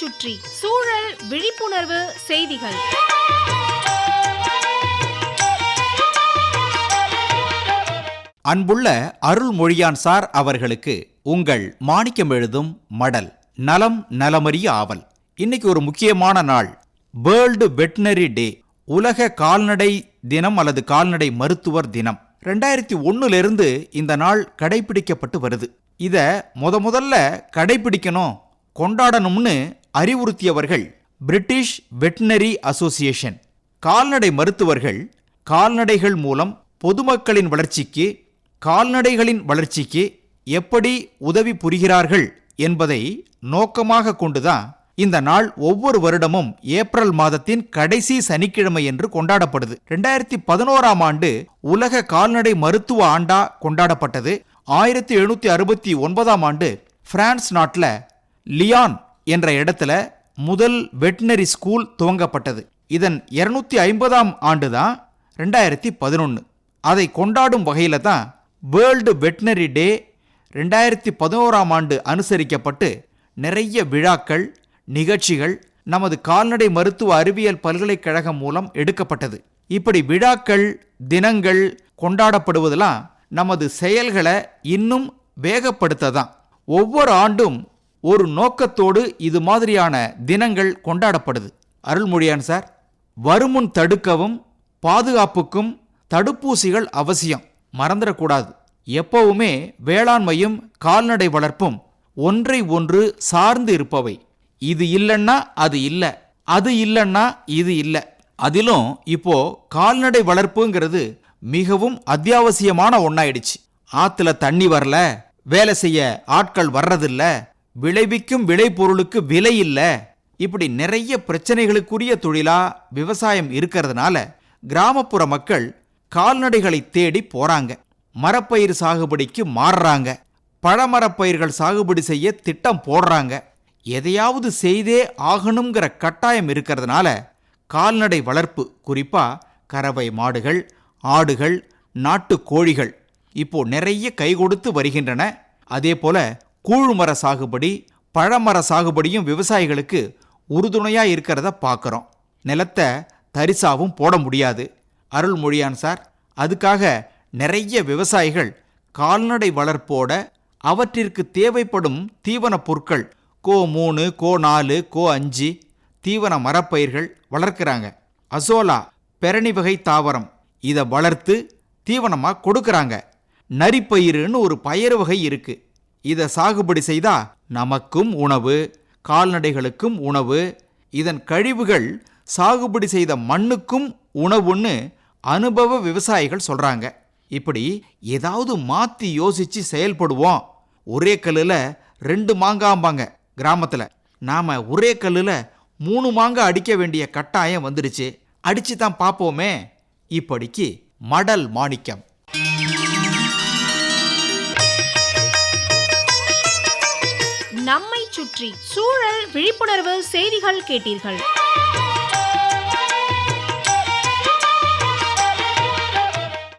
சுற்றி சூழல் விழிப்புணர்வு செய்திகள். அன்புள்ள அருள்மொழியான் சார் அவர்களுக்கு உங்கள் மாணிக்கம் எழுதும் மடல். நலம் நலமறிய ஆவல். இன்னைக்கு ஒரு முக்கியமான நாள், வேர்ல்டு வெட்டினரி டே, உலக கால்நடை தினம் அல்லது கால்நடை மருத்துவர் தினம். 2001 இந்த நாள் கடைபிடிக்கப்பட்டு வருது. இத முதல்ல கடைபிடிக்கணும், கொண்டாடணும்னு அறிவுறுத்தியவர்கள் பிரிட்டிஷ் வெட்டினரி அசோசியேஷன். கால்நடை மருத்துவர்கள் கால்நடைகள் மூலம் பொதுமக்களின் வளர்ச்சிக்கு, கால்நடைகளின் வளர்ச்சிக்கு எப்படி உதவி புரிகிறார்கள் என்பதை நோக்கமாக கொண்டுதான் இந்த நாள் ஒவ்வொரு வருடமும் ஏப்ரல் மாதத்தின் கடைசி சனிக்கிழமை என்று கொண்டாடப்படுது. 2011 உலக கால்நடை மருத்துவ ஆண்டா கொண்டாடப்பட்டது. 1769 பிரான்ஸ் நாட்டில் லியான் என்ற இடத்துல முதல் வெட்டினரி ஸ்கூல் துவங்கப்பட்டது. இதன் 250 தான் 2011. அதை கொண்டாடும் வகையில தான் வேர்ல்டு வெட்டினரி டே 2011 அனுசரிக்கப்பட்டு நிறைய விழாக்கள், நிகழ்ச்சிகள் நமது கால்நடை மருத்துவ அறிவியல் பல்கலைக்கழகம் மூலம் எடுக்கப்பட்டது. இப்படி விழாக்கள், தினங்கள் கொண்டாடப்படுவதெல்லாம் நமது செயல்களை இன்னும் வேகப்படுத்ததான். ஒவ்வொரு ஆண்டும் ஒரு நோக்கத்தோடு இது மாதிரியான தினங்கள் கொண்டாடப்படுது. அருள்மொழியான் சார், வருமுன் தடுக்கவும் பாதுகாப்புக்கும் தடுப்பூசிகள் அவசியம், மறந்துடக்கூடாது. எப்பவுமே வேளாண்மையும் கால்நடை வளர்ப்பும் ஒன்றை ஒன்று சார்ந்து இருப்பவை. இது இல்லைன்னா அது இல்லை, அது இல்லைன்னா இது இல்லை. அதிலும் இப்போ கால்நடை வளர்ப்புங்கிறது மிகவும் அத்தியாவசியமான ஒன்னாயிடுச்சு. ஆத்துல தண்ணி வரல, வேலை செய்ய ஆட்கள் வர்றதில்ல, விளைவிக்கும் விளைபொருளுக்கு விலை இல்லை, இப்படி நிறைய பிரச்சனைகளுக்குரிய தொழிலா விவசாயம் இருக்கிறதுனால கிராமப்புற மக்கள் கால்நடைகளை தேடி போறாங்க. மரப்பயிர் சாகுபடிக்கு மாறுறாங்க, பழமரப்பயிர்கள் சாகுபடி செய்ய திட்டம் போடுறாங்க. எதையாவது செய்தே ஆகணுங்கிற கட்டாயம் இருக்கிறதுனால கால்நடை வளர்ப்பு, குறிப்பா கறவை மாடுகள், ஆடுகள், நாட்டு கோழிகள் இப்போ நிறைய கை கொடுத்து வருகின்றன. அதே போல கூழ்மர சாகுபடி, பழமர சாகுபடியும் விவசாயிகளுக்கு உறுதுணையா இருக்கிறத பார்க்குறோம். நிலத்தை தரிசாவும் போட முடியாது. அருள்மொழியான் சார், அதுக்காக நிறைய விவசாயிகள் கால்நடை வளர்ப்போட அவற்றிற்கு தேவைப்படும் தீவன பொருட்கள் கோ3, கோ4, கோ5 தீவன மரப்பயிர்கள் வளர்க்கிறாங்க. அசோலா பெரணி வகை தாவரம், இதை வளர்த்து தீவனமாக கொடுக்கறாங்க. நரிப்பயிருன்னு ஒரு பயிர் வகை இருக்கு. இதை சாகுபடி செய்தா நமக்கும் உணவு, கால்நடைகளுக்கும் உணவு, இதன் கழிவுகள் சாகுபடி செய்த மண்ணுக்கும் உணவுன்னு அனுபவ விவசாயிகள் சொல்றாங்க. இப்படி ஏதாவது மாத்தி யோசிச்சு செயல்படுவோம். ஒரே கல்லுல 2 மாங்காம்பாங்க கிராமத்துல. நாம ஒரே கல்லுல 3 மாங்காய் அடிக்க வேண்டிய கட்டாயம் வந்துடுச்சு. அடிச்சு தான் பார்ப்போமே. இப்படிக்கு மடல் மாணிக்கம். நம்மை சுற்றி சூழல் விழிப்புணர்வு செய்திகள் கேட்டீர்கள்.